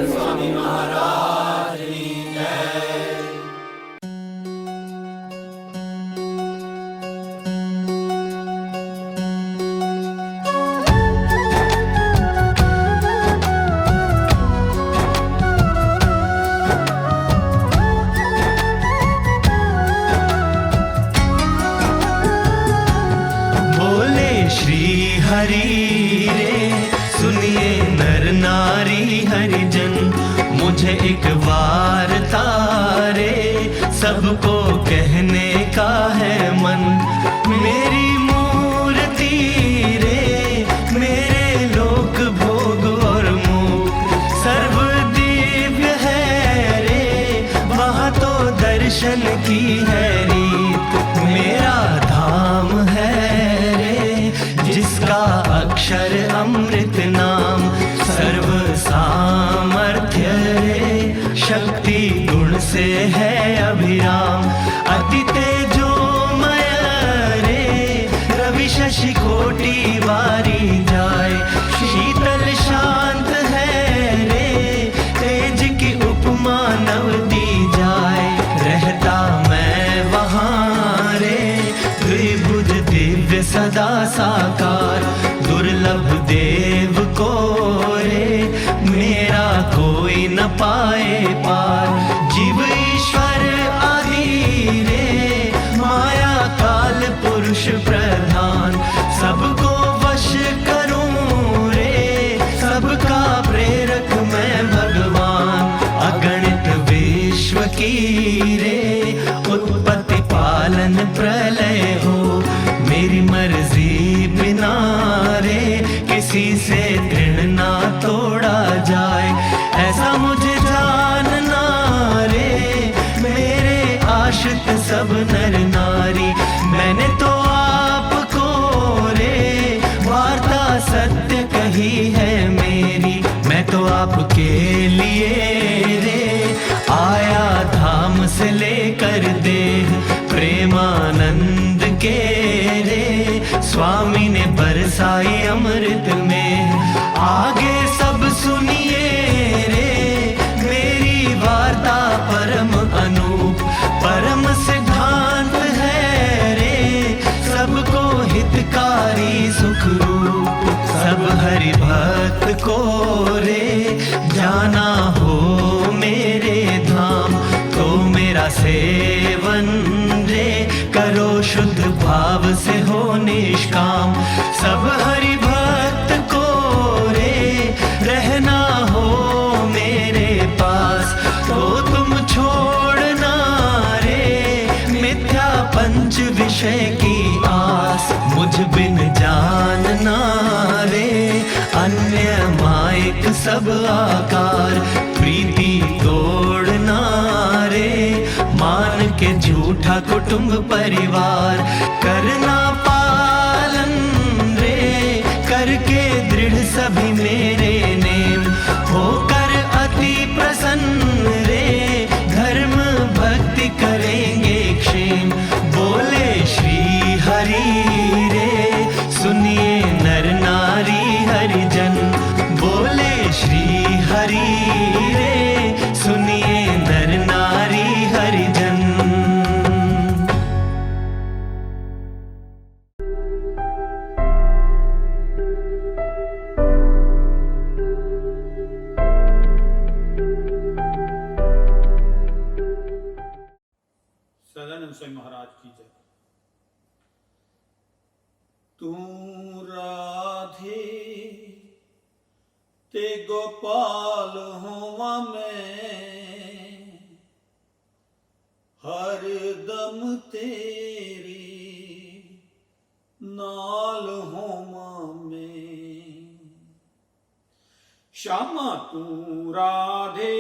स्वामी महाराज की जय। श्री हरि रे सुनिए नर नारी हरिजन, मुझे एक वार्ता रे सबको कहने का है मन। मेरी मूर्ति रे मेरे लोक भोग और मुख सर्व दिव्य है रे, वहाँ तो दर्शन की है रीत। मेरा धाम है जिसका अक्षर अमृत नाम, सर्व सामर्थ्य रे शक्ति गुण से है अभिराम। अति तेजोमय रे रवि शशि कोटि वारी जाए, शीतल शांत है रे तेज की उपमा नव दी जाए। रहता मैं वहाँ रे द्विभुज दिव्य सदा साकार, दुर्लभ देव को रे मेरा कोई न पाए पार। जीव ईश्वर आदि रे माया काल पुरुष प्रधान, सबको वश करूं रे सबका प्रेरक मैं भगवान। अगणित विश्व की रे उत्पत्ति पालन प्रलय हो, मेरी मर्जी बिना रे किसी से तृण ना तोड़ा जाए। ऐसा मुझे जानना रे मेरे आश्रित सब नर नारी, मैंने तो आपको रे वार्ता सत्य कही है मेरी। मैं तो आपके लिए रे आया धाम से लेकर देह, प्रेमानंद के रे स्वामी ने बरसाई अमृत में। आगे सब सुनिए रे मेरी वार्ता परम अनूप, परम सिद्धांत है रे सबको हितकारी सुख रूप। सब हरि भक्त को रे जाना हो मेरे धाम, तो मेरा सेवन रे करो शुद्ध भाव से हो निष्काम। सब हरि भक्त को रे रहना हो मेरे पास, तो तुम छोड़ना रे मिथ्या पंच विषय की आस। मुझ बिन जानना रे अन्य मायक सब आकार, प्रीति तोड़ना रे मान के झूठा कुटुंब परिवार। करना पालन रे करके दृढ़ सभी मेरे नेम, होकर अति प्रसन्न रे धर्म भक्ति करेंगे क्षेम। बोले श्री हरि रे सुनिए नर नारी हरिजन, बोले श्री हरि रे सुनिए नर नारी हरिजन। सदानंद स्वामी महाराज की जय। तू राधे ते गोपाल होवा मैं, हर दम तेरी नाल होवा मैं। श्यामा तू राधे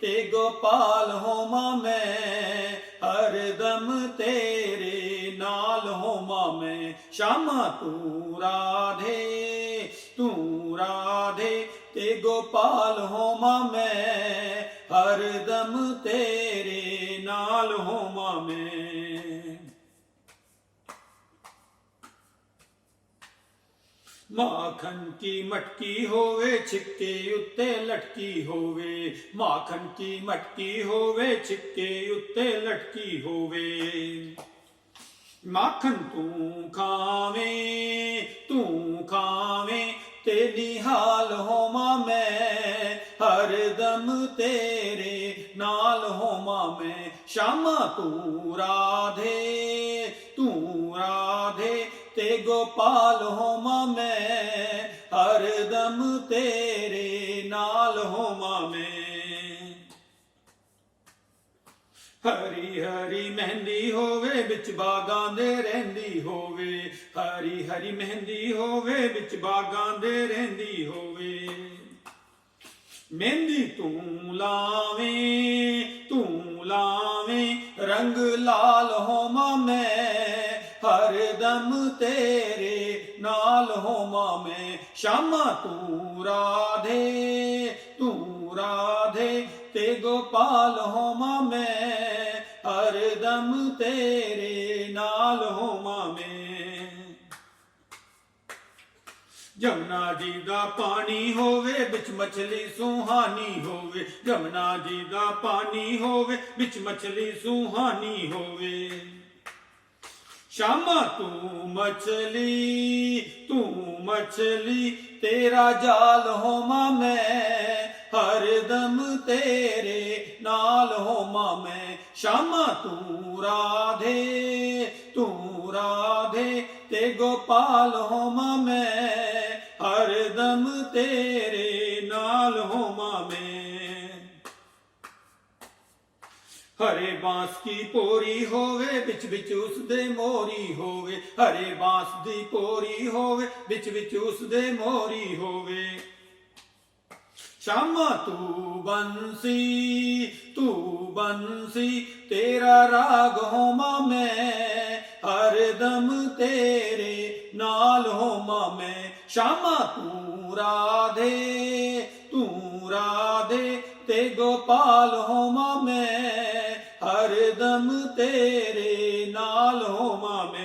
ते गोपाल होवा मैं, हर दम तेरे नाल होवा मैं। श्यामा तू राधे ते गोपाल होवा मैं, हर दम तेरे नाल होवा मैं। माखन की मटकी होवे छिक्के उत्ते लटकी होवे, माखन की मटकी होवे छिक्के उत्ते लटकी होवे। माखन तू खावे ते निहाल होमा मैं, हर दम तेरे नाल होमा मैं। श्यामा तू राधे ते गोपाल होमा मैं, हर दम तेरे नाल होमा मैं। हरी हरी मेहंदी होवे बिच बागां दे रहंदी होवे, हरी हरी मेहंदी होवे बिच बागां दे रहंदी होवे। मेहंदी तू लावे रंग लाल होमा मैं, हर दम तेरे नाल होमा मैं। श्यामा तू राधे ते गोपाल होमा मैं, हर दम तेरे नाल होमा मैं। जमुना जी दा पानी होवे बिच मछली सुहानी होवे, जमुना जी दा पानी होवे बिच मछली सुहानी होवे। श्यामा तू मछली तेरा जाल होमा मैं, हर दम तेरे नाल होमा मैं। श्यामा तू राधे ते गोपाल होमा मैं, हर दम तेरे नाल होमा मैं। हरे बांस की पोरी होवे बिच बिच उसदे मोरी होवे, हरे बांस दी पोरी होवे बिच बिच उसदे मोरी होवे। श्यामा तू बंसी तेरा राग होमा मैं, हर दम तेरे नाल होमा मैं। श्यामा तू राधे ते गोपाल होमा मैं, हर दम तेरे नाल होमा मैं।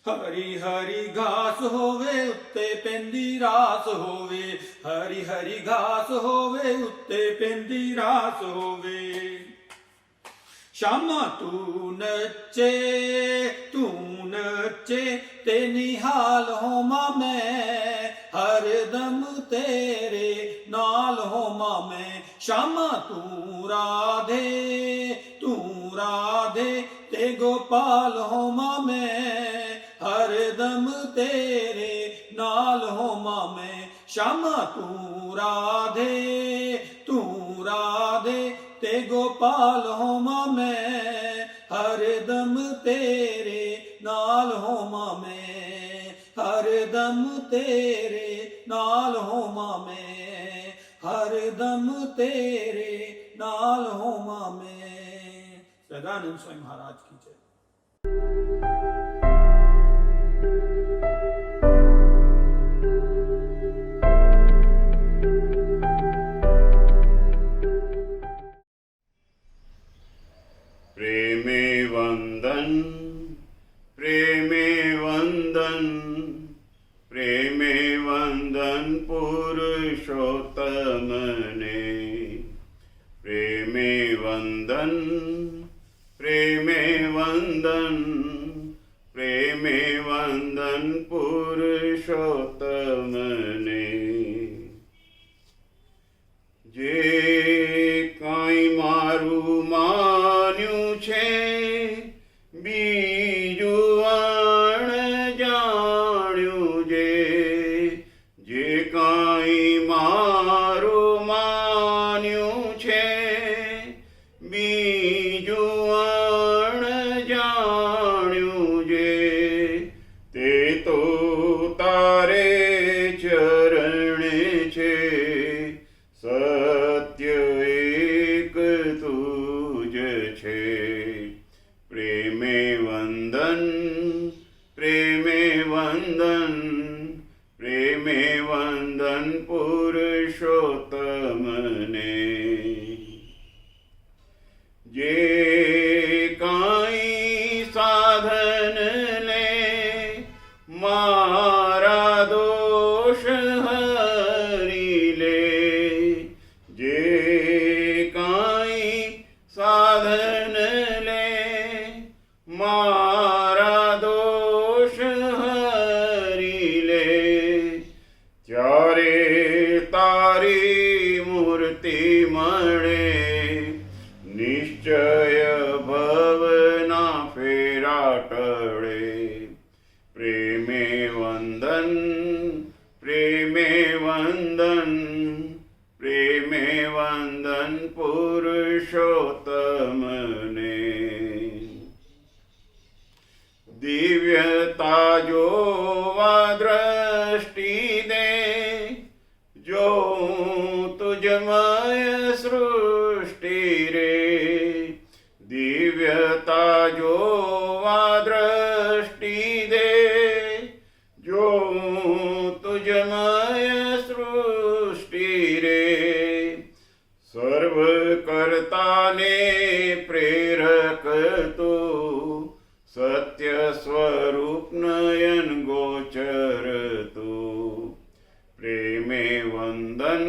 हरी हरी घास होवे उत्ते पेंदी रास होवे, हरी हरी घास होवे उत्ते पेंदी रास होवे। श्यामा तू नचे ते निहाल होमा मैं, हर दम तेरे नाल होमा मैं। श्यामा तू राधे ते गोपाल होमा मैं, हर दम तेरे नाल होमा मैं। श्यामा तू राधे ते गोपाल होमा मैं, हर दम तेरे नाल होमा मैं, हर दम तेरे नाल होमा मैं, हर दम तेरे नाल होमा मैं। सदानंद स्वामी महाराज की जय। प्रेमे वंदन पुरुषोत्तम ने, प्रेमे वंदन पुरुषोत्तम ने। जे काई मारू मान्यू छे बीजू अण जाण्यू जे काई मारू मान्यू छे बीजू अण जाण्यू ते तो तारे चरणे छे। सत्य एक तुझ छे। प्रेमे वंदन पुरुषोत्तम ने। જે કાંઈ સાધન લે મારા દોષ હરી લે ત્યારે તારી મૂર્તિ મળે નિશ્ચય ભવના ફેરા ટળે પ્રેમે વંદન પ્રેમે વંદન પ્રેમે વંદન પુરુષોત્તમને દિવ્યતા જોવા દ્રષ્ટિ દે જો તુજમય સૃષ્ટિ રે દિવ્યતા જોવા દ્રષ્ટિ દે જો તુજમય સૃષ્ટિ રે સર્વ કર્તાને પ્રેરક તું સત્ય સ્વરૂપ નયન ગોચર તું પ્રેમે વંદન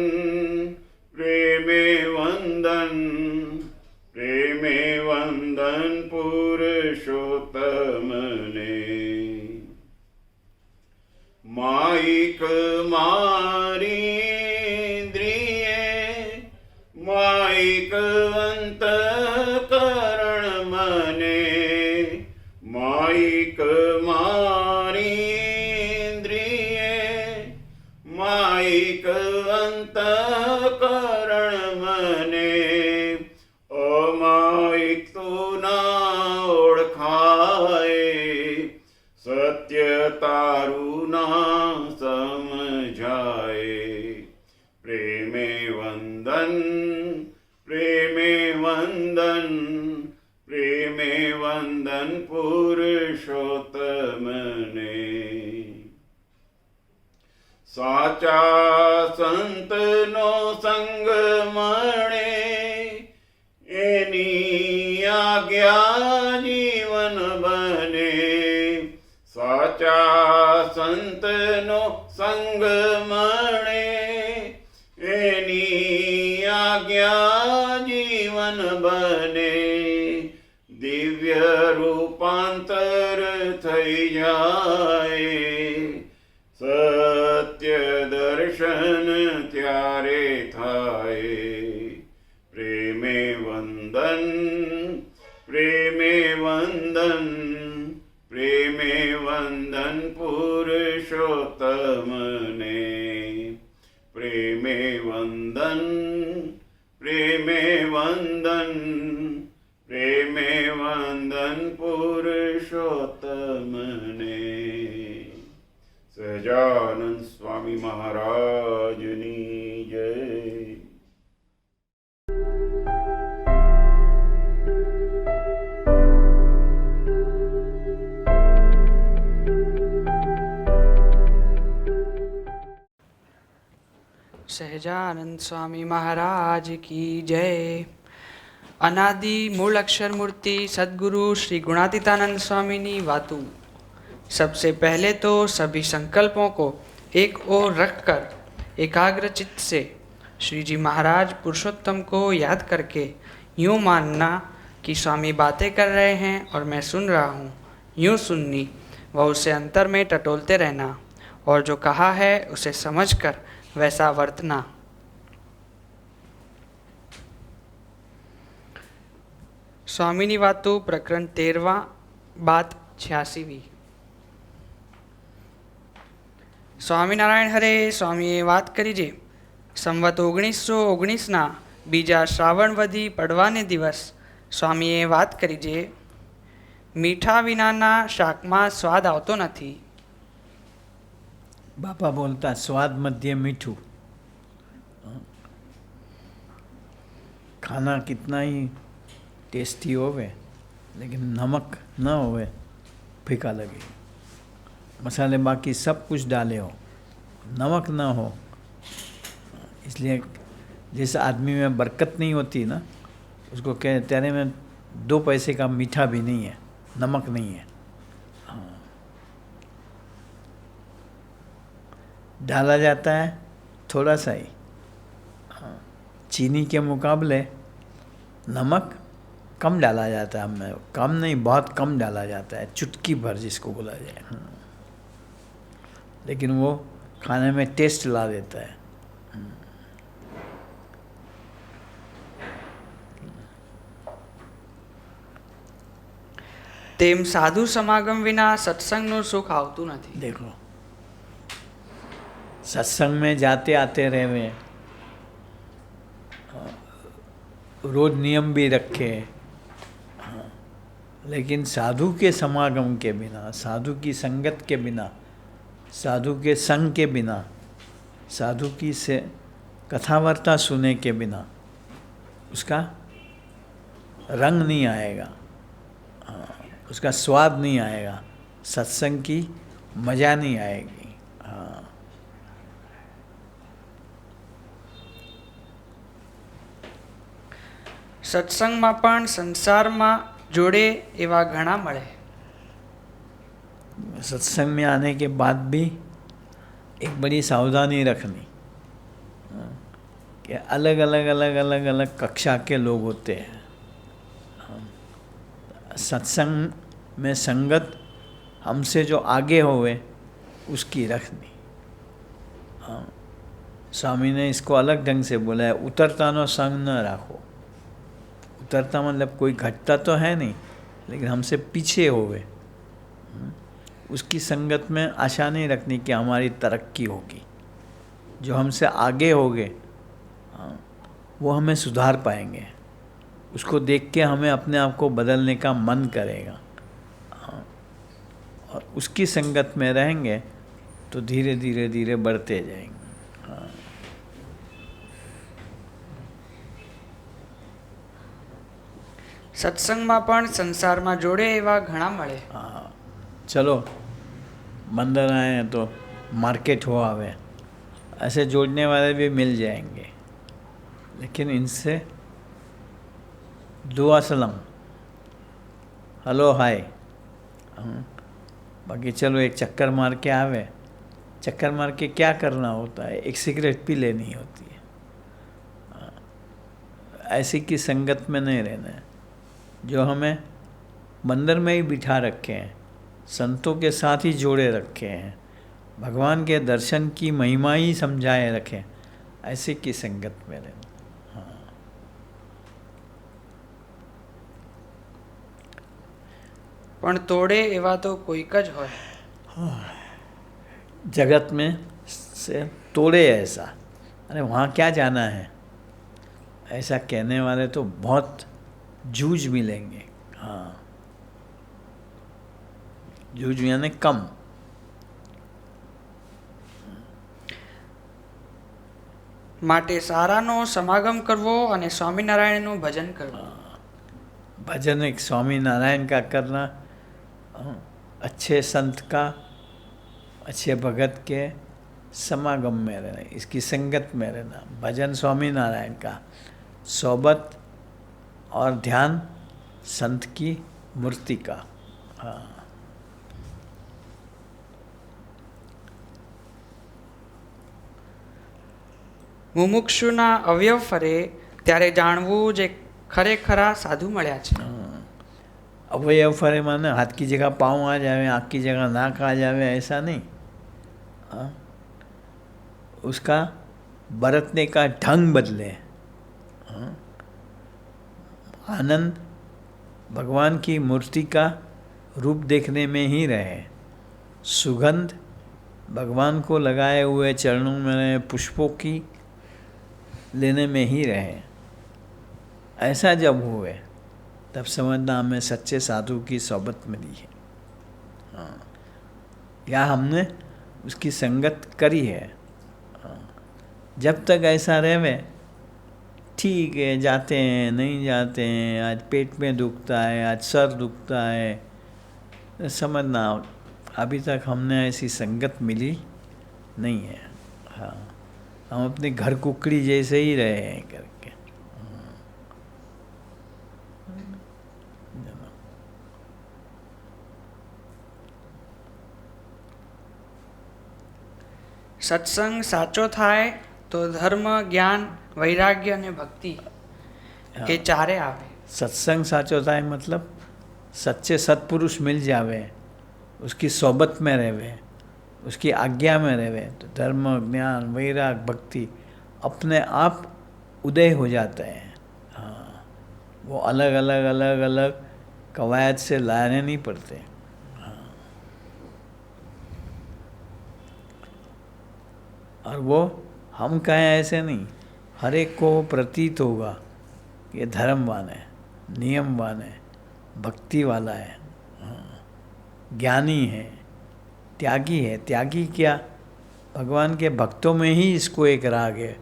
પ્રેમે વંદન પ્રેમે વંદન પુરુષોત્તમને માઈક મારી ઇન્દ્રિયે માઈક અંતઃકરણ મને માઈક મારી ઇન્દ્રિયે માઈક અંતઃકરણ મને અમાયિક તું ના ઓળખાય સત્ય તારું ના સમજાય પ્રેમે વંદન પ્રેમે વંદન પ્રેમે વંદન પુરુષોત્તમને સાચા સંતનો સંગ મળે એની આજ્ઞા જીવન બને સાચા સંતનો સંગ મળે એની આજ્ઞા જીવન બને દિવ્ય રૂપાંતર થઈ જાય સત્ય દર્શન ત્યારે થાય પ્રેમે વંદન પ્રેમે વંદન પ્રેમે વંદન પુરુષોત્તમને પ્રેમે વંદન પ્રેમે વંદન પ્રેમે વંદન પુરુષોત્તમને સહજાનંદ સ્વામી મહારાજની જય. સહજાનંદ સ્વામી મહારાજ કી જય. અનાદિ મૂળ अक्षर मूर्ति सद्गुरु श्री गुणातीतानंद स्वामी वातु। सबसे पहले तो सभी संकल्पों को एक ओर रखकर एकाग्र चित्त से श्री जी महाराज पुरुषोत्तम को याद करके यूँ मानना कि स्वामी बातें कर रहे हैं और मैं सुन रहा हूँ, यूँ सुननी व उसे अंतर में टटोलते रहना और जो कहा है उसे समझकर वैसा वर्तना। स्वामीनी वातु प्रकरण 13 बात 86वी। સ્વામિનારાયણ હરે સ્વામીએ વાત કરી છે. સંવત 1919ના બીજા શ્રાવણ વધી પડવાને દિવસ સ્વામીએ વાત કરી છે, મીઠા વિનાના શાકમાં સ્વાદ આવતો નથી. બાપા બોલતા સ્વાદ મધ્ય મીઠું. खाना कितना ही टेस्टी होवे लेकिन नमक न होवे फीका लगे. मसाले बाकी सब कुछ डाले हो, नमक ना हो, इसलिए जिस आदमी में बरकत नहीं होती ना उसको कह तेरे में 2 पैसे का मीठा भी नहीं है, नमक नहीं है. हाँ, डाला जाता है थोड़ा सा ही. हाँ, चीनी के मुकाबले नमक कम डाला जाता है, हमें कम नहीं बहुत कम डाला जाता है, चुटकी भर जिसको बोला जाए, लेकिन वो खाने में टेस्ट ला देता है। તેમ સાધુ સમાગમ વિના સત્સંગનું સુખ આવતું નથી। देखो सत्संग में जाते आते रहे, रोज नियम भी रखे, लेकिन साधु के समागम के बिना, साधु की संगत के बिना, साधु के संग के बिना, साधु की से कथावार्ता सुने के बिना उसका रंग नहीं आएगा, उसका स्वाद नहीं आएगा, सत्संग की मजा नहीं आएगी। हाँ, સત્સંગમાં પણ સંસારમાં જોડે એવા ઘણા મળે। सत्संग में आने के बाद भी एक बड़ी सावधानी रखनी कि अलग अलग कक्षा के लोग होते हैं। सत्संग में संगत हमसे जो आगे होवे उसकी रखनी। हाँ, स्वामी ने इसको अलग ढंग से बोला है, उतरता नो संग न राखो। उतरता मतलब कोई घटता तो है नहीं, लेकिन हमसे पीछे होवे उसकी संगत में आशा नहीं रखनी कि हमारी तरक्की होगी। जो हमसे आगे होंगे वो हमें सुधार पाएंगे, उसको देख के हमें अपने आप को बदलने का मन करेगा, और उसकी संगत में रहेंगे तो धीरे धीरे धीरे बढ़ते जाएंगे। સત્સંગમાં પણ સંસારમાં જોડે એવા ઘણા મળે। हाँ, चलो मंदिर आए हैं तो मार्केट हो आवे, ऐसे जोड़ने वाले भी मिल जाएंगे, लेकिन इनसे दुआ सलाम, हेलो हाय, बाकी चलो एक चक्कर मार के आवे। चक्कर मार के क्या करना होता है? एक सिगरेट पी लेनी होती है। ऐसी की संगत में नहीं रहना है। जो हमें मंदिर में ही बिठा रखे हैं, संतों के साथ ही जोड़े रखे हैं, भगवान के दर्शन की महिमा ही समझाए रखें, ऐसे की संगत में रहना। પણ તોડે એવા તો કોઈક જ હોય। जगत में से तोड़े ऐसा, अरे वहाँ क्या जाना है, ऐसा कहने वाले तो बहुत जूझ मिलेंगे। हाँ, जूझ यानी कम। માટે સારાનો સમાગમ કરવો અને સ્વામિનારાયણનું ભજન કરવું। भजन एक स्वामी नारायण का करना, अच्छे संत का, अच्छे भगत के समागम में रहना, इसकी संगत में रहना, भजन स्वामी नारायण का, सोबत और ध्यान संत की मूर्ति का। हाँ, મુમુક્ષુના અવયવ ફરે ત્યારે જાણવું જે ખરેખરા સાધુ મળ્યા છે। अवयव फरे माने हाथ की जगह पाँव आ जावे, आँख की जगह नाक आ जावे, ऐसा नहीं। हाँ, उसका बरतने का ढंग बदले। हाँ, आनंद भगवान की मूर्ति का रूप देखने में ही रहे, सुगंध भगवान को लगाए हुए चरणों में रहे, पुष्पों की लेने में ही रहे। ऐसा जब हुए तब समझना हमें सच्चे साधु की सोबत मिली है। हाँ, या हमने उसकी संगत करी है। हाँ, जब तक ऐसा रहे ठीक है, जाते हैं नहीं जाते हैं, आज पेट में दुखता है, आज सर दुखता है, समझना अभी तक हमने ऐसी संगत मिली नहीं है। हाँ, हम अपने घर कुकड़ी जैसे ही रहे हैं करके। સત્સંગ સાચો થાય તો ધર્મ, જ્ઞાન, વૈરાગ્ય અને ભક્તિ એ ચારે આવે. सत्संग साचो था मतलब सच्चे सत्पुरुष मिल जावे, उसकी सोबत में रहवे, उसकी आज्ञा में रहवे, तो धर्म, ज्ञान, वैराग, भक्ति अपने आप उदय हो जाते हैं. हाँ, वो अलग अलग अलग अलग कवायद से लाने नहीं पड़ते. हाँ. और वो हम कहें ऐसे नहीं, हर एक को प्रतीत होगा कि ये धर्मवान है, नियमवान है, भक्ति वाला है, हाँ, ज्ञानी है, त्यागी है. त्यागी क्या, भगवान के भक्तों में ही इसको एक राग है,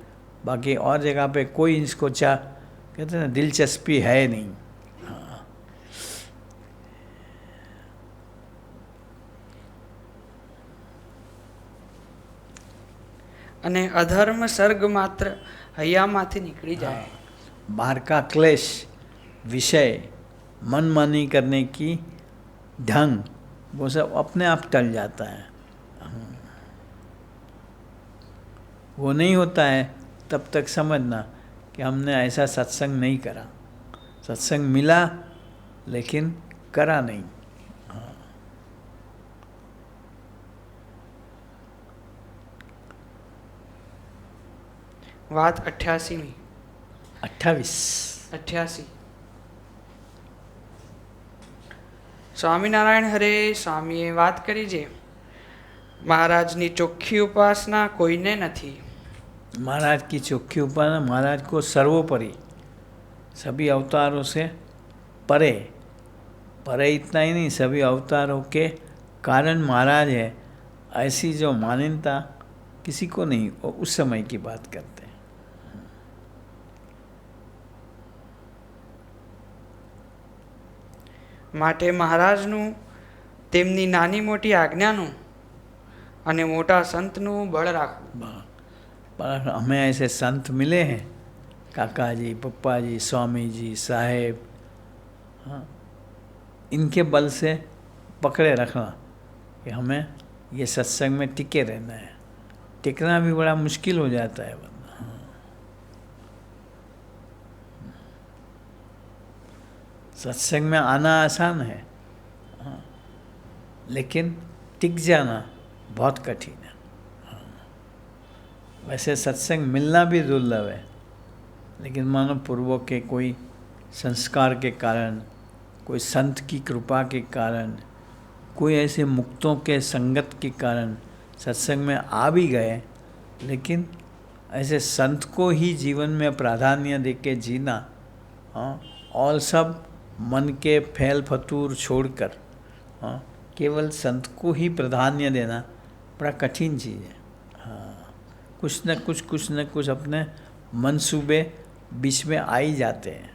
बाकी और जगह पे कोई इसको कहते हैं ना, दिलचस्पी है नहीं. हाँ. અને અધર્મ સર્ગ માત્ર હૈયામાંથી નીકળી જાય. बाहर का क्लेश, विषय, मनमानी करने की ढंग, वो सब अपने आप टल जाता है. वो नहीं होता है तब तक समझना कि हमने ऐसा सत्संग नहीं करा. सत्संग मिला लेकिन करा नहीं. વાત 88મી. 28. સ્વામિનારાયણ હરે સ્વામીએ વાત કરી છે, મહારાજની ચોખ્ખી ઉપાસના કોઈને નથી. महाराज की चौखी उपासना, महाराज को सर्वोपरि, सभी अवतारों से परे, परे इतना ही नहीं, सभी अवतारों के कारण महाराज है, ऐसी जो मान्यता किसी को नहीं. वो उस समय की बात करते हैं. માટે મહારાજનું, તેમની નાની મોટી આજ્ઞાનું અને મોટા સંતનું બળ રાખવું. पर हमें ऐसे संत मिले हैं, काका जी, पप्पा जी, स्वामी जी, साहेब, हाँ, इनके बल से पकड़े रखना कि हमें ये सत्संग में टिके रहना है. टिकना भी बड़ा मुश्किल हो जाता है. हाँ. सत्संग में आना आसान है, हाँ, लेकिन टिक जाना बहुत कठिन है. वैसे सत्संग मिलना भी दुर्लभ है, लेकिन मानो पूर्वों के कोई संस्कार के कारण, कोई संत की कृपा के कारण, कोई ऐसे मुक्तों के संगत के कारण सत्संग में आ भी गए, लेकिन ऐसे संत को ही जीवन में प्राधान्य देके जीना, हाँ, और सब मन के फैल फतूर छोड़कर, हाँ, केवल संत को ही प्राधान्य देना बड़ा कठिन चीज़ है. कुछ न कुछ अपने मंसूबे बीच में आ ही जाते हैं.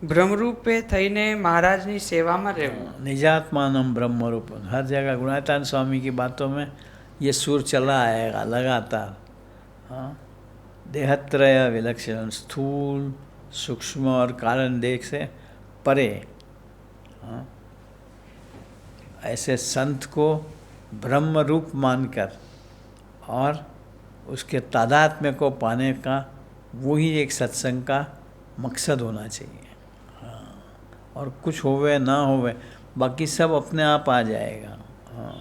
બ્રહ્મરૂપે થઈને મહારાજની સેવામાં રહેવું. निजात्मानम ब्रह्म रूप, हर जगह गुणातीतानंद स्वामी की बातों में ये सुर चला आएगा लगातार. हाँ, देहत्रय विलक्षण, स्थूल, सूक्ष्म और कारण देह से परे. हाँ, ऐसे संत को ब्रह्म रूप मानकर और उसके तादात्म्य को पाने का वही एक सत्संग का मकसद होना चाहिए. हाँ, और कुछ होवे ना होवे, बाकी सब अपने आप आ जाएगा. हाँ.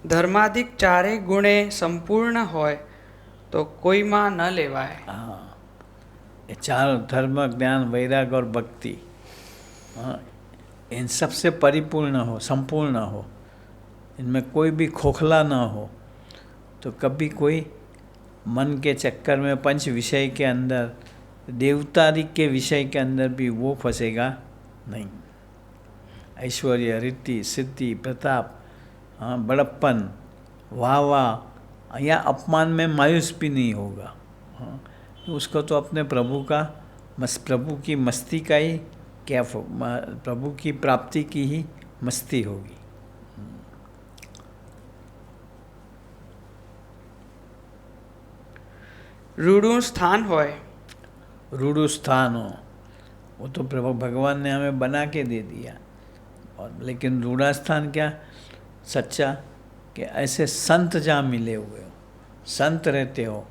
ધર્માધિક ચારે ગુણે સંપૂર્ણ હોય તો કોઈમાં ન લેવાય. हाँ, ये चार धर्म, ज्ञान, वैराग और भक्ति, हाँ, इन सबसे परिपूर्ण हो, संपूर्ण हो, इनमें कोई भी खोखला ना हो, तो कभी कोई मन के चक्कर में पंच विषय के अंदर, देवतारी के विषय के अंदर भी वो फंसेगा नहीं. ऐश्वर्य, रीति, सिद्धि, प्रताप, हाँ, बड़प्पन, वाह वाह या अपमान में मायूस भी नहीं होगा. हाँ, तो उसको तो अपने प्रभु की मस्ती का ही क्या, प्रभु की प्राप्ति की ही मस्ती होगी. रूढ़ુं स्थान होय, रूढ़ स्थान हो, वो तो प्रभु भगवान ने हमें बना के दे दिया। और लेकिन रूढ़ा स्थान क्या सच्चा, कि ऐसे संत जहाँ मिले हुए हो, संत रहते हो,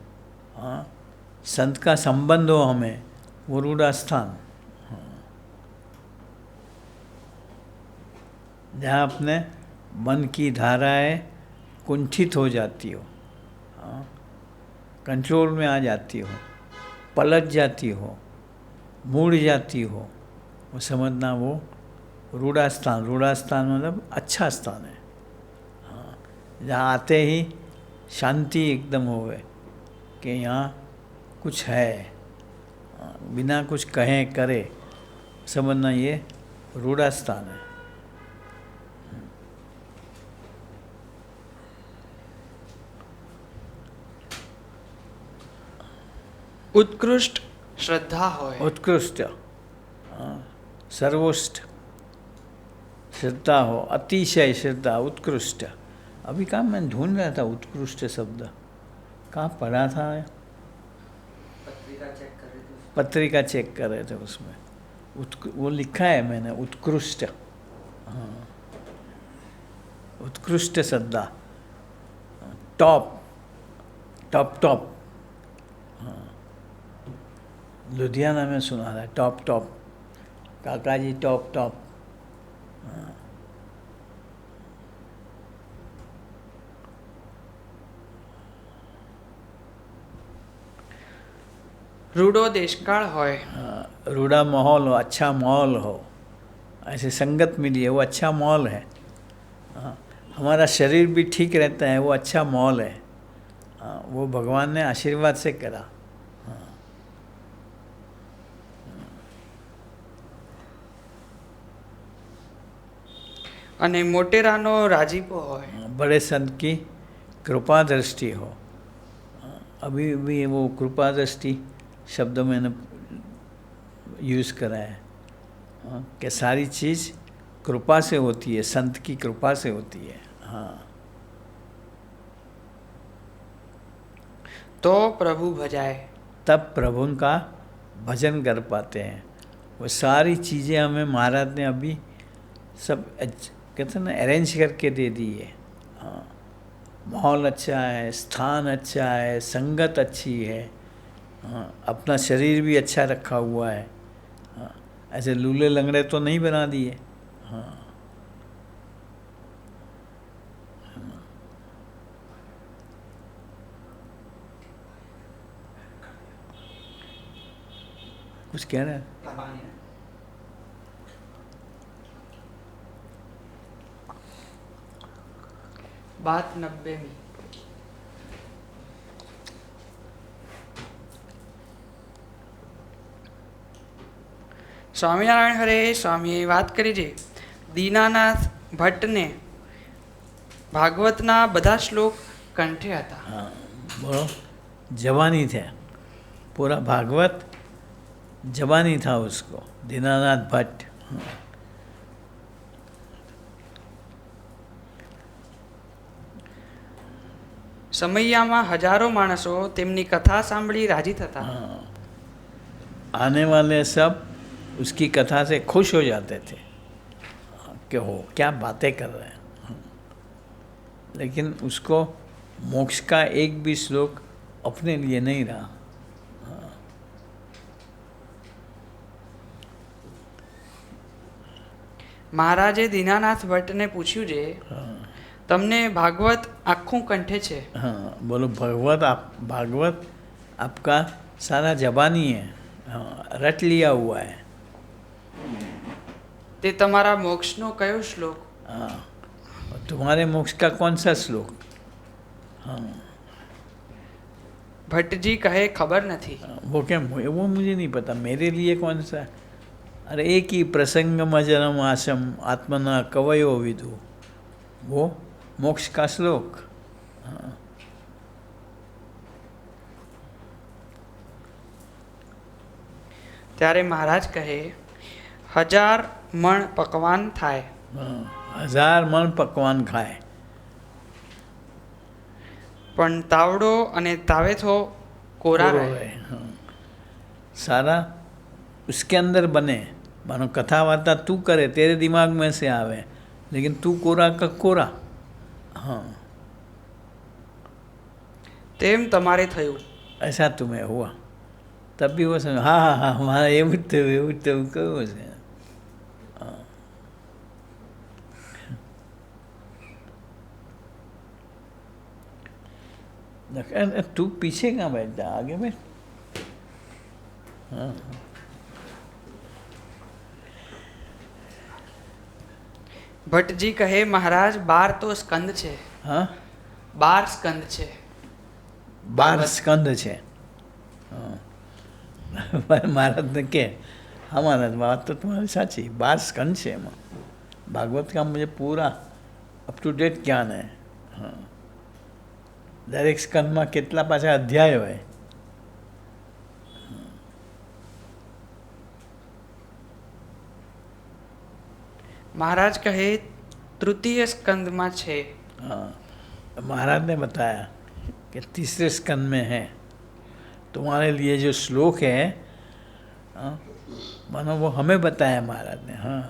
हाँ, संत का संबंध हो हमें, वो रूढ़ा स्थान। जहाँ अपने मन की धाराएं कुंठित हो जाती हो, हाँ, कंट्रोल में आ जाती हो, पलट जाती हो, मुड़ जाती हो, वो समझना वो रूढ़ा स्थान। रूढ़ा स्थान मतलब अच्छा स्थान है, हाँ, जहाँ आते ही शांति एकदम होवे कि यहाँ कुछ है, हाँ, बिना कुछ कहें करे, समझना ये रूढ़ा स्थान है। उत्कृष्ट श्रद्धा होय, उत्कृष्ट, हाँ, सर्वोष्ट श्रद्धा हो, अतिशय श्रद्धा, उत्कृष्ट। अभी कहाँ मैं ढूंढ रहा था उत्कृष्ट शब्द, कहाँ पढ़ा था, पत्रिका चेक कर रहे थे उसमें वो लिखा है मैंने, उत्कृष्ट, हाँ, उत्कृष्ट श्रद्धा, टॉप टॉप टॉप, लुधियाना में सुना था टॉप टॉप, काका जी टॉप टॉप, हाँ। रूढ़ो देशकाल होय, हाँ, रूढ़ा माहौल हो, अच्छा माहौल हो, ऐसे संगत मिली है, वो अच्छा माहौल है, हाँ, हमारा शरीर भी ठीक रहता है, वो अच्छा माहौल है, हाँ, वो भगवान ने आशीर्वाद से करा। अने मोटेरानो राजीपो होय, बड़े संत की कृपा दृष्टि हो, अभी भी वो कृपा दृष्टि शब्द मैंने यूज़ करा है, कि सारी चीज़ कृपा से होती है, संत की कृपा से होती है, हाँ। तो प्रभु भजाए, तब प्रभु का भजन कर पाते हैं। वो सारी चीज़ें हमें महाराज ने अभी सब कहते हैं ना अरेंज करके दे दी है, हाँ, माहौल अच्छा है, स्थान अच्छा है, संगत अच्छी है, हाँ, अपना शरीर भी अच्छा रखा हुआ है, हाँ, ऐसे लूले लंगड़े तो नहीं बना दिए, हाँ। कुछ कह रहे हैं? बात 90મી। સ્વામિનારાયણ હરે સ્વામીએ વાત કરી છે દીનાનાથ ભટ્ટને ભાગવતના બધા શ્લોક કંઠે હતા। हाँ, बोलो, जवानी थे, पूरा भागवत जवानी था उसको, दीनानाथ भट्ट। સમૈયામાં હજારો માણસો તેમની કથા સાંભળી રાજી થતા। आने वाले सब उसकी कथा से खुश हो जाते थे कि हो क्या बातें कर रहे हैं, लेकिन उसको मोक्ष का एक भी श्लोक अपने लिए नहीं रहा। મહારાજે દીનાનાથ ભટ્ટને પૂછ્યું છે તમને ભાગવત આખું કંઠે છે। हाँ, बोलो भागवत आपका सारा जबानी है, हाँ, रट लिया हुआ है। તે તમારા મોક્ષનો કયો શ્લોક? हाँ, और तुम्हारे मोक्ष का कौन सा श्लोक? हाँ, ભટ્ટજી કહે ખબર નથી। वो क्या, वो मुझे नहीं पता, मेरे लिए कौन सा? अरे एक ही प्रसंग मजरम आशम आत्मना कवयो विदु, वो मोक्ष का श्लोक। हाँ, ત્યારે મહારાજ કહે 1000 મણ પકવાન થાય, 1000 મણ પકવાન ખાય, પણ તાવડો અને તાવેથો कोरा कोरो रहे। रहे, हाँ। सारा उसके अंदर बने, मानो कथा वार्ता तू करे, तेरे दिमाग में से आवे, लेकिन तू कोरा का कोरा। हाँ, તેમ તમારે થયું. ऐसा तुम्हें हुआ, तब भी वो समझ, हाँ हाँ हाँ हमारा એવું જ થયું કહ્યું છે। तू पीछे कहाँ बैठ जा, आगे बैठ। हाँ, ભટ્ટજી કહે મહારાજ 12 તો સ્કંદ છે, हाँ 12 સ્કંદ છે। 12 સ્કંદ છે। हाँ, महाराज ने के, हाँ महाराज बात तो तुम्हारी साची, 12 स्कंद છે એમાં। भागवत का मुझे पूरा अप टू डेट ज्ञान है। हाँ, દરેક સ્કંદમાં કેટલા પાછા અધ્યાયો હોય। મહારાજ કહે તૃતીય સ્કંદમાં છે। हाँ, महाराज ने बताया कि तीसरे स्कंद में है। तुम्हारे लिए जो श्लोक है, हाँ, मानो वो हमें बताया महाराज ने। हाँ,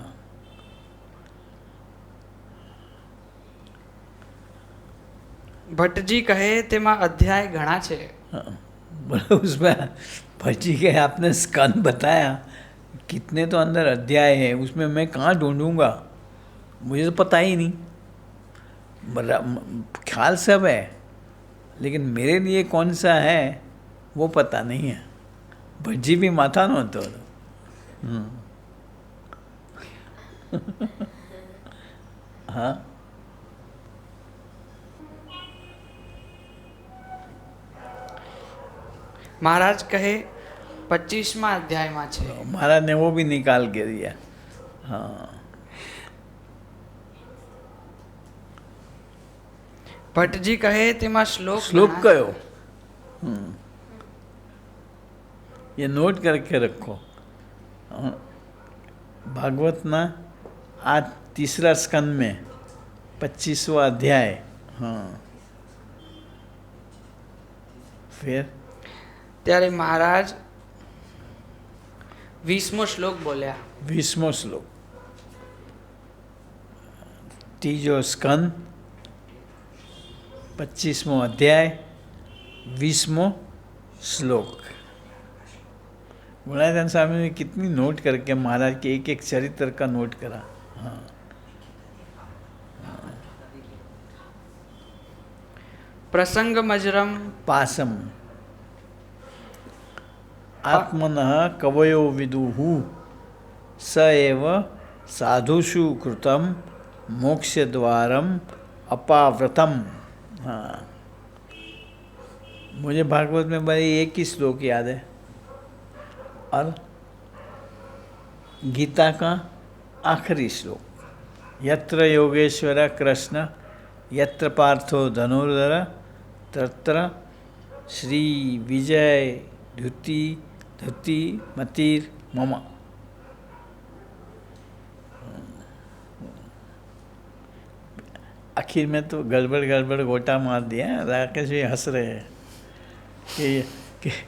ભટ્ટજી કહે તેમાં અધ્યાય ઘણા છે। हाँ, बोलो उसमें भट्टी के आपने स्कंद बताया, कितने तो अंदर अध्याय है, उसमें मैं कहाँ ढूंढूंगा, मुझे तो पता ही नहीं। ख्याल सब है, लेकिन मेरे लिए कौन सा है वो पता नहीं है। भट्टी भी माथा न तो हाँ, મહારાજ કહે 25મા અધ્યાયમાં છે। महाराज ने वो भी निकाल के दिया। हाँ, ભટ્ટજી કહે તેમાં શ્લોક श्लोक ઘણા कयो। ये नोट करके रखो। हाँ, भागवत ना आज तीसरा स्कंद में 25वां अध्याय। हाँ, फिर ત્યારે મહારાજ 20મો શ્લોક બોલ્યા। 20મો श्लोक, तीजो स्कंद 25मो अध्याय 20मो श्लोक। गुणाधन स्वामी ने कितनी नोट करके महाराज के एक एक चरित्र का नोट करा। हाँ, પ્રસંગ મજરમ पासम आत्मनः कवयो विदुः स एव साधुषु कृतं मोक्षद्वारम अपाव्रतम। हाँ, मुझे भागवत में भाई एक ही श्लोक याद है, और गीता का आखिरी श्लोक, यत्र योगेश्वर कृष्ण यत्र पार्थो धनुर्धर तत्र श्री विजय धुति मतिर मम। आखिर में तो गड़बड़ गोटा मार दिया। राकेश जी हंस रहे हैं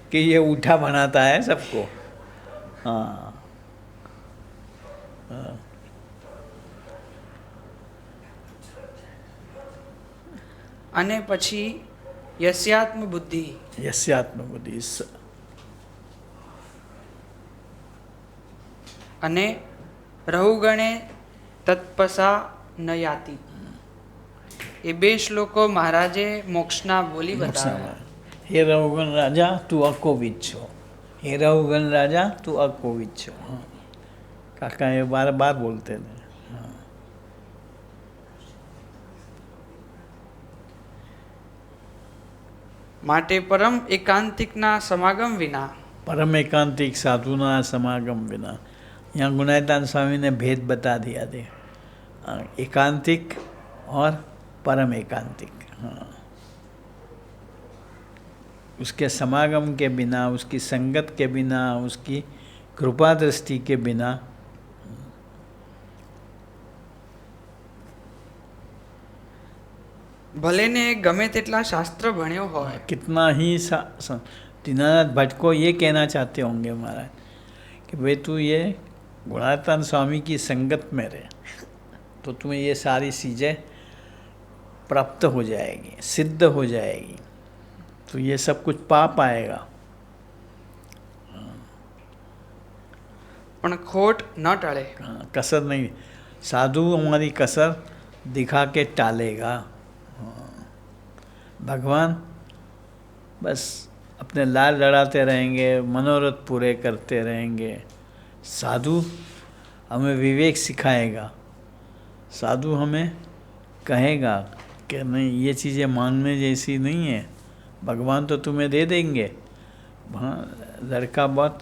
कि ये उठा बनाता है सबको। हाँ, हाँ, અને પછી યસ્યાત્મ બુદ્ધિ यस्यात्म बुद्धि અને રહુગણે તત્પસા ન યાતિ। એ બે શ્લોકો મહારાજે મોક્ષના બોલી બતાવ્યા। हे रघुगण राजा तू अकोविद छो, हे रघुगण राजा तू अकोविद छो। हाँ, काका ये बार बार बोलते थे। हाँ, માટે પરમ એકાંતિકના સમાગમ વિના परम एकांतिक साधुना समागम बिना। यहाँ गुणायतान स्वामी ने भेद बता दिया थे, एकांतिक और परम एकांतिक। हाँ, उसके समागम के बिना, उसकी संगत के बिना, उसकी कृपा दृष्टि के बिना ભલે ને ગમે તેટલા શાસ્ત્ર ભણ્યો હોય, कितना ही दीनानाथ भट्ट को ये कहना चाहते होंगे महाराज कि भाई तू ये गुणातीतानंद स्वामी की संगत में रहे तो तुम्हें ये सारी चीज़ें प्राप्त हो जाएगी, सिद्ध हो जाएगी, तो ये सब कुछ पा पाएगा। પણ ખોટ ન ટળે. कसर नहीं, साधु हमारी कसर दिखा के टालेगा। भगवान बस अपने लाल लड़ाते रहेंगे, मनोरथ पूरे करते रहेंगे। साधु हमें विवेक सिखाएगा, साधु हमें कहेगा कि नहीं ये चीज़ें मांगने जैसी नहीं है, भगवान तो तुम्हें दे देंगे। वहाँ लड़का बहुत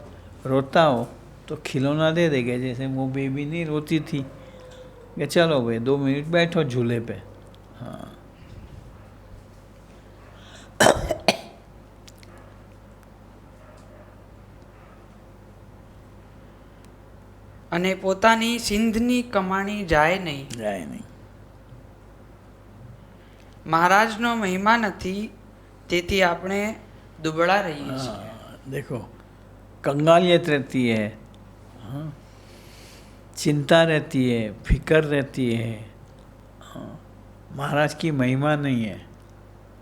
रोता हो तो खिलौना दे देंगे, जैसे वो बेबी नहीं रोती थी कि चलो भाई 2 मिनट बैठो झूले पे। हाँ, અને પોતાની સિંધની કમાણી જાય નહીં. जाए नहीं। મહારાજનો મહિમા નથી તેથી આપણે દુબળા રહીએ છીએ. हाँ, देखो कंगालियत रहती है, हाँ, चिंता रहती है, फिक्र रहती है। हाँ, महाराज की महिमा नहीं है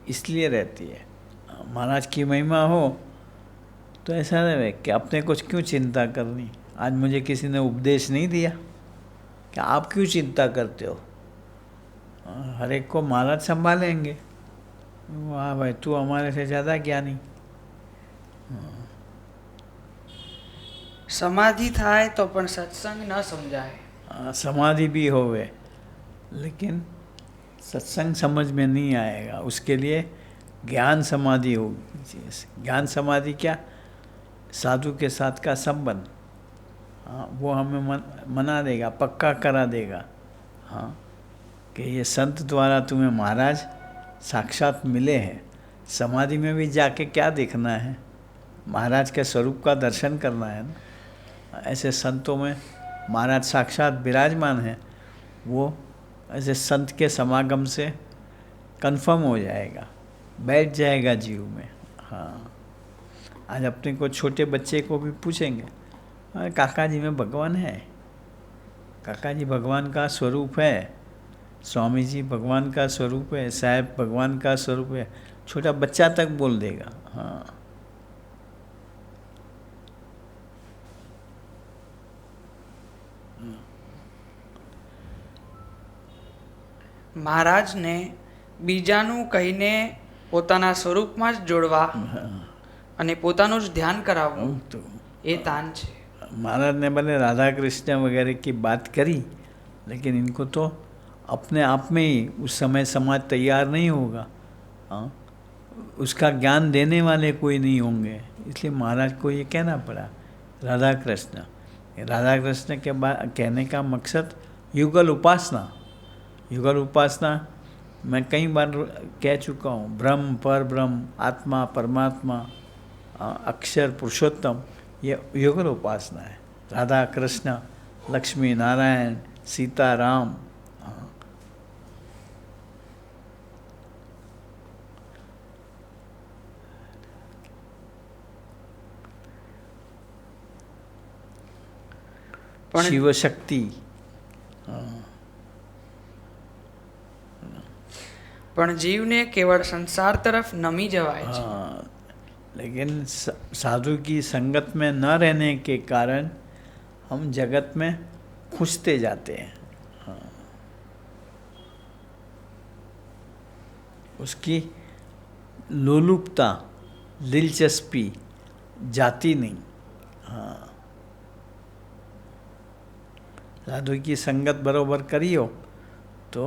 इसलिए रहती है। हाँ, महाराज की महिमा हो तो ऐसा रहे कि अपने कुछ क्यों चिंता करनी। आज मुझे किसी ने उपदेश नहीं दिया कि आप क्यों चिंता करते हो, हाँ, हर एक को महाराज संभालेंगे। वाह भाई तू हमारे से ज़्यादा ज्ञानी। સમાધિ થાય તો પણ સત્સંગ ન સમજાય. समाधि भी होवे लेकिन सत्संग समझ में नहीं आएगा, उसके लिए ज्ञान समाधि होगी। ज्ञान समाधि क्या, साधु के साथ का संबंध, हाँ, वो हमें मना देगा, पक्का करा देगा। हाँ, कि ये संत द्वारा तुम्हें महाराज साक्षात मिले हैं। समाधि में भी जाके क्या देखना है, महाराज के स्वरूप का दर्शन करना है ना। ऐसे संतों में महाराज साक्षात विराजमान हैं, वो ऐसे संत के समागम से कंफर्म हो जाएगा, बैठ जाएगा जीव में। हाँ, आज अपने को छोटे बच्चे को भी पूछेंगे, अरे काका जी में भगवान है, काका जी भगवान का स्वरूप है, स्वामी जी भगवान का स्वरूप है, साहब भगवान का स्वरूप है, छोटा बच्चा तक बोल देगा। हाँ, મહારાજને બીજાનું કહીને પોતાના સ્વરૂપમાં જ જોડવા અને પોતાનું જ ધ્યાન કરાવવું तो એ તાન છે. महाराज ने भले राधा कृष्ण वगैरह की बात करी, लेकिन इनको तो अपने आप में ही उस समय समाज तैयार नहीं होगा। हाँ, उसका ज्ञान देने वाले कोई नहीं होंगे, इसलिए महाराज को ये कहना पड़ा राधा कृष्ण। राधा कृष्ण के कहने का मकसद युगल उपासना। युगल उपासना मैं कई बार कह चुका हूँ, ब्रह्म पर ब्रह्म, आत्मा परमात्मा, अक्षर पुरुषोत्तम, ये युगल उपासना है। राधा कृष्ण, लक्ष्मी नारायण, सीता राम, शिव शक्ति। પણ જીવને કેવળ સંસાર તરફ નમી જવાય છે. हाँ, लेकिन साधु की संगत में न रहने के कारण हम जगत में खुसते जाते हैं। हाँ, उसकी लोलुपता, दिलचस्पी जाती नहीं। हाँ, साधु की संगत बरोबर करियो तो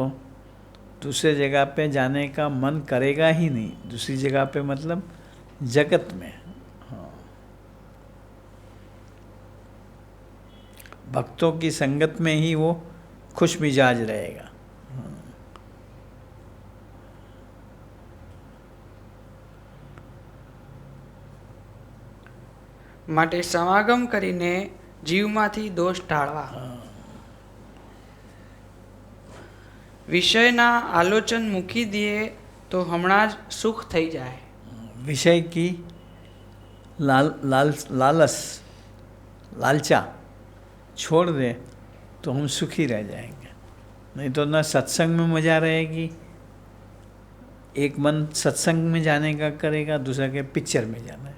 दूसरे जगह पे जाने का मन करेगा ही नहीं। दूसरी जगह पे मतलब जगत में। हाँ, भक्तों की संगत में ही वो खुश मिजाज रहेगा। માટે સમાગમ કરીને જીવમાંથી દોષ ટાળવા. વિષયના આલોચન મૂકી દઈએ તો હમણાં જ સુખ થઈ જાય. विषय की लालचा छोड़ दे तो हम सुखी रह जाएंगे। नहीं तो ना सत्संग में मजा रहेगी, एक मन सत्संग में जाने का करेगा, दूसरा के पिक्चर में जाना है।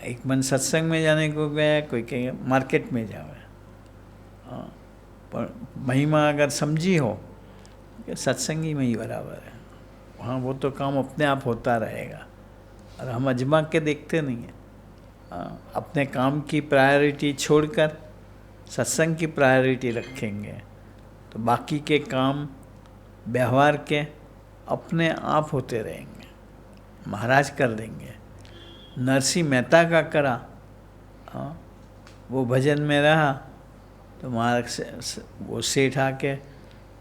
एक मन सत्संग में जाने को गया, कोई कहे मार्केट में जावे। हाँ, पर महिमा अगर समझी हो कि सत्संगी में ही बराबर है, वहाँ वो तो काम अपने आप होता रहेगा। और हम अजमा के देखते नहीं हैं। अपने काम की प्रायोरिटी छोड़कर सत्संग की प्रायोरिटी रखेंगे तो बाकी के काम व्यवहार के अपने आप होते रहेंगे, महाराज कर देंगे। नरसिंह मेहता का करा, वो भजन में रहा तो महाराज से वो सेठ आके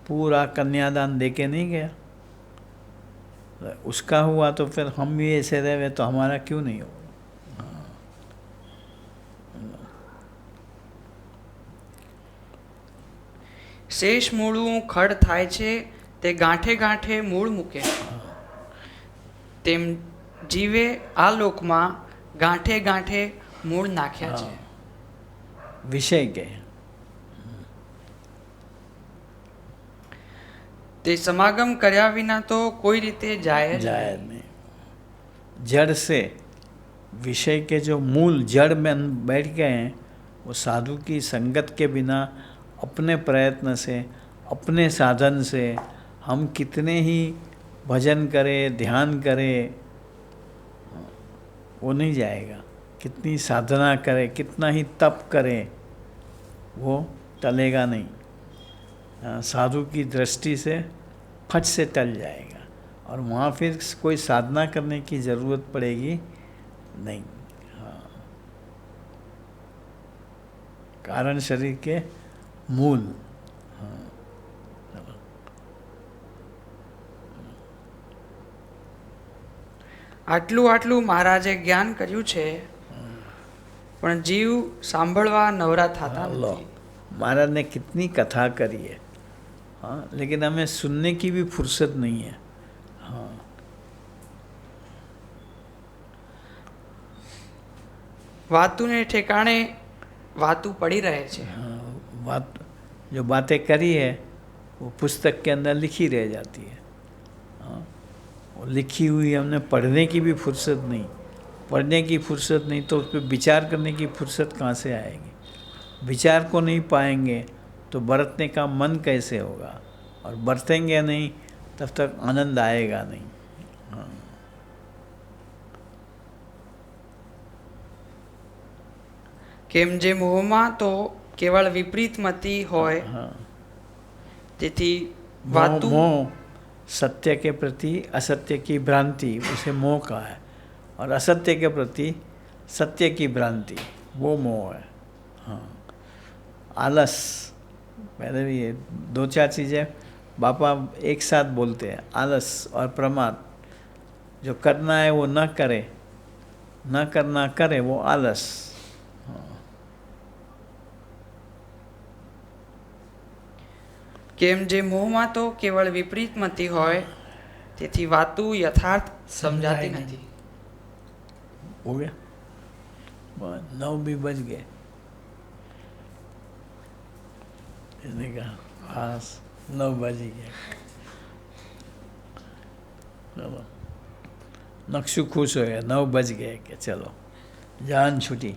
पूरा कन्यादान दे के नहीं गया। उसका हुआ तो फिर हम भी ऐसे रहे तो हमारा क्यों नहीं होगा। શેષ મૂળું ખડ થાય છે તે ગાંઠે ગાંઠે મૂળ મૂકે, તેમ જીવે આ લોકમાં ગાંઠે ગાંઠે મૂળ નાખ્યા છે। विषय के તે સમાગમ કર્યા વિના તો કોઈ રીતે જાય જ जाए नहीं। जड़ से विषय के जो मूल जड़ में बैठ गए हैं, वो साधु की संगत के बिना अपने प्रयत्न से, अपने साधन से हम कितने ही भजन करें, ध्यान करें, वो नहीं जाएगा। कितनी साधना करें, कितना ही तप करें, वो टलेगा नहीं। साधु की दृष्टि से फट से टल जाएगा और वहाँ फिर कोई साधना करने की ज़रूरत पड़ेगी नहीं। कारण शरीर के मूल। આટલું આટલું મહારાજે જ્ઞાન કર્યું છે પણ જીવ સાંભળવા નવરા થતા लो, નથી। महाराज ने कितनी कथा करी है, हाँ, लेकिन हमें सुनने की भी फुर्सत नहीं है। हाँ, વાતુને ઠેકાણે વાતું પડી રહે છે। बात जो बातें करी है वो पुस्तक के अंदर लिखी रह जाती है। हाँ, वो लिखी हुई हमने पढ़ने की भी फुर्सत नहीं। पढ़ने की फुर्सत नहीं तो उस पर विचार करने की फुर्सत कहाँ से आएगी। विचार को नहीं पाएंगे तो बरतने का मन कैसे होगा, और बरतेंगे नहीं तब तक आनंद आएगा नहीं। हाँ, કેમ જે મોહમાં તો કેવળ વિપરીત મતિ હોય, हाँ, તેથી मोह, વાતું मोह सत्य के प्रति असत्य की भ्रांति, उसे मोह कहा है। और असत्य के प्रति सत्य की भ्रांति, वो मोह है। हाँ, आलस, पहले भी ये दो चार चीज़ें बापा एक साथ बोलते हैं, आलस और प्रमाद। जो करना है वो न करे, न करना करे, वो आलस। કેમ જે મોહમાં તો કેવળ વિપરીત મતિ હોય, તેથી વાતું યથાર્થ સમજાતી નથી। हो गया, 9 भी बज गए। इसने कहा हाँ 9 बज ही गए। चलो, नक्शु खुश हो गया, 9 बज गए कि चलो जान छुटी।